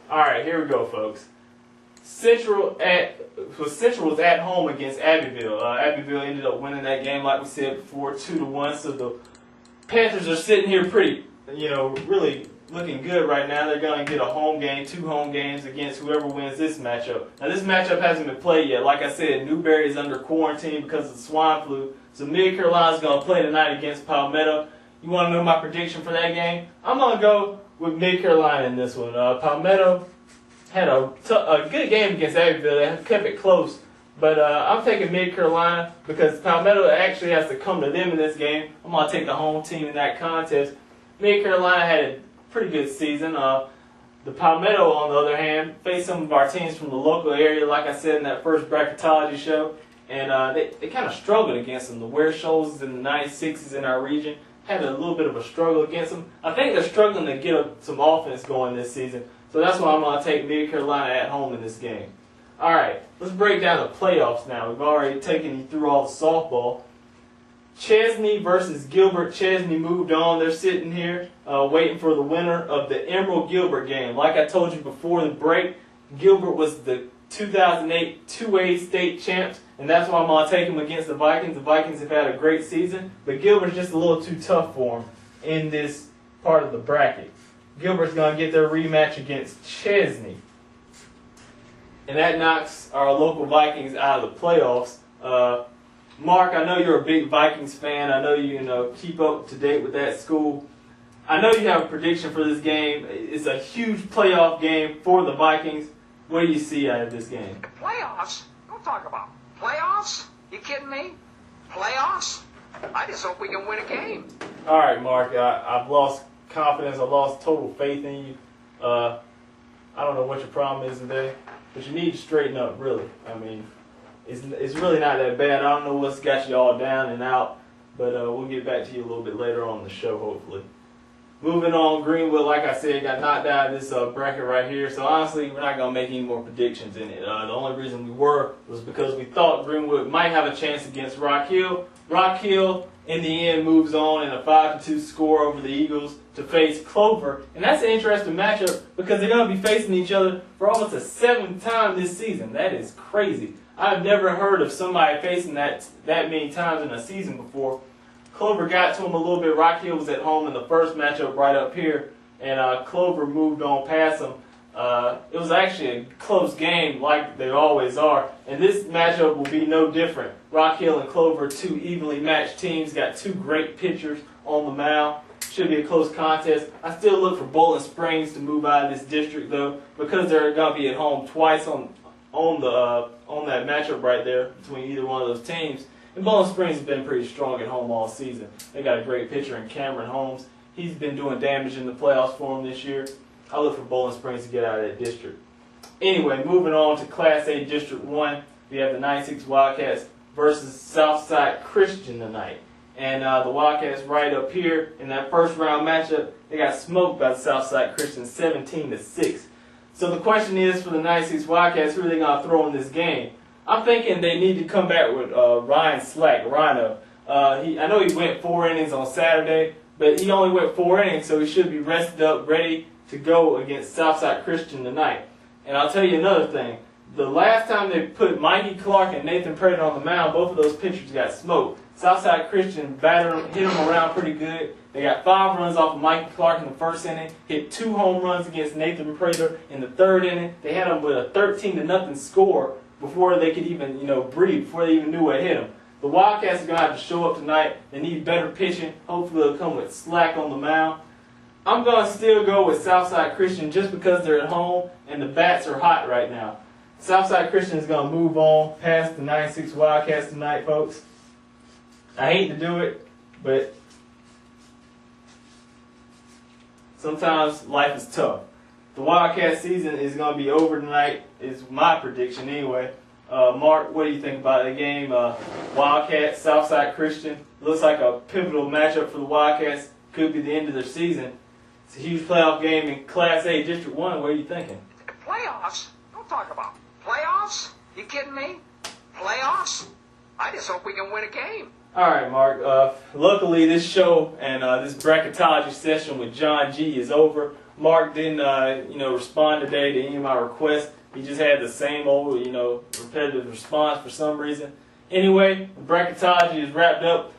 All right, here we go, folks. Central was at home against Abbeville. Abbeville ended up winning that game, like we said before, 2-1. So the Panthers are sitting here pretty, really looking good right now. They're going to get a home game, 2 home games against whoever wins this matchup. Now, this matchup hasn't been played yet. Like I said, Newberry is under quarantine because of the swine flu. So Mid-Carolina is going to play tonight against Palmetto. You want to know my prediction for that game? I'm going to go with Mid-Carolina in this one. Palmetto had a good game against Abbeville. They kept it close. But I'm taking Mid-Carolina because Palmetto actually has to come to them in this game. I'm going to take the home team in that contest. Mid-Carolina had a pretty good season. The Palmetto, on the other hand, faced some of our teams from the local area, like I said in that first bracketology show. And they kind of struggled against them. The Ware Shoals in the 96s in our region had a little bit of a struggle against them. I think they're struggling to get some offense going this season. So that's why I'm going to take Mid-Carolina at home in this game. All right, let's break down the playoffs now. We've already taken you through all the softball. Chesney versus Gilbert. Chesney moved on. They're sitting here waiting for the winner of the Emerald-Gilbert game. Like I told you before the break, Gilbert was the 2008 2A state champs, and that's why I'm going to take them against the Vikings. The Vikings have had a great season, but Gilbert's just a little too tough for them in this part of the bracket. Gilbert's going to get their rematch against Chesney. And that knocks our local Vikings out of the playoffs. Mark, I know you're a big Vikings fan. I know you keep up to date with that school. I know you have a prediction for this game. It's a huge playoff game for the Vikings. What do you see out of this game? Playoffs? Don't talk about playoffs. You kidding me? Playoffs? I just hope we can win a game. All right, Mark. I've lost confidence. I've lost total faith in you. I don't know what your problem is today, but you need to straighten up, really. I mean, it's really not that bad. I don't know what's got you all down and out, but we'll get back to you a little bit later on in the show, hopefully. Moving on, Greenwood, like I said, got knocked out of this bracket right here. So honestly, we're not going to make any more predictions in it. The only reason we were was because we thought Greenwood might have a chance against Rock Hill. Rock Hill, in the end, moves on in a 5-2 score over the Eagles to face Clover. And that's an interesting matchup because they're going to be facing each other for almost a 7th time this season. That is crazy. I've never heard of somebody facing that many times in a season before. Clover got to him a little bit. Rock Hill was at home in the first matchup right up here, and Clover moved on past him. It was actually a close game like they always are, and this matchup will be no different. Rock Hill and Clover, 2 evenly matched teams, got 2 great pitchers on the mound. Should be a close contest. I still look for Bowling Springs to move out of this district, though, because they're going to be at home twice on that matchup right there between either one of those teams. And Bowling Springs has been pretty strong at home all season. They got a great pitcher in Cameron Holmes. He's been doing damage in the playoffs for them this year. I look for Bowling Springs to get out of that district. Anyway, moving on to Class A District 1, we have the 96 Wildcats versus Southside Christian tonight. And the Wildcats right up here in that first round matchup, they got smoked by the Southside Christian 17-6. So the question is for the 96 Wildcats, who are they going to throw in this game? I'm thinking they need to come back with Ryan Slack, Rhino. I know he went 4 innings on Saturday, but he only went 4 innings, so he should be rested up, ready to go against Southside Christian tonight. And I'll tell you another thing. The last time they put Mikey Clark and Nathan Prater on the mound, both of those pitchers got smoked. Southside Christian hit them around pretty good. They got 5 runs off of Mikey Clark in the first inning, hit 2 home runs against Nathan Prater in the 3rd inning. They had them with a 13-0 score before they could even, breathe, before they even knew what hit them. The Wildcats are going to have to show up tonight. They need better pitching. Hopefully they'll come with Slack on the mound. I'm going to still go with Southside Christian just because they're at home and the bats are hot right now. Southside Christian is going to move on past the 96 Wildcats tonight, folks. I hate to do it, but sometimes life is tough. The Wildcat season is going to be over tonight, is my prediction anyway. Mark, what do you think about the game? Wildcats, Southside Christian. Looks like a pivotal matchup for the Wildcats. Could be the end of their season. It's a huge playoff game in Class A District 1. What are you thinking? Playoffs? Don't talk about playoffs. You kidding me? Playoffs? I just hope we can win a game. All right, Mark. Luckily, this show and this bracketology session with John G is over. Mark didn't, respond today to any of my requests. He just had the same old, repetitive response for some reason. Anyway, the bracketology is wrapped up.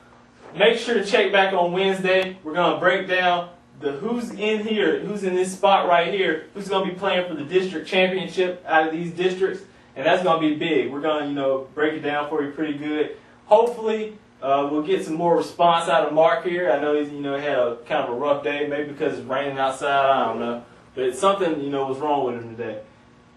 Make sure to check back on Wednesday. We're going to break down who's in here, who's in this spot right here, who's going to be playing for the district championship out of these districts, and that's going to be big. We're going to, break it down for you pretty good. Hopefully, we'll get some more response out of Mark here. I know he's, had a kind of a rough day, maybe because it's raining outside, I don't know. But something, was wrong with him today.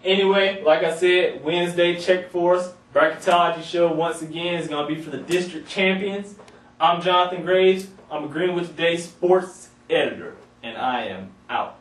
Anyway, like I said, Wednesday, check for us. Bracketology show, once again, is going to be for the district champions. I'm Jonathan Graves. I'm a Greenwood Today sports editor, and I am out.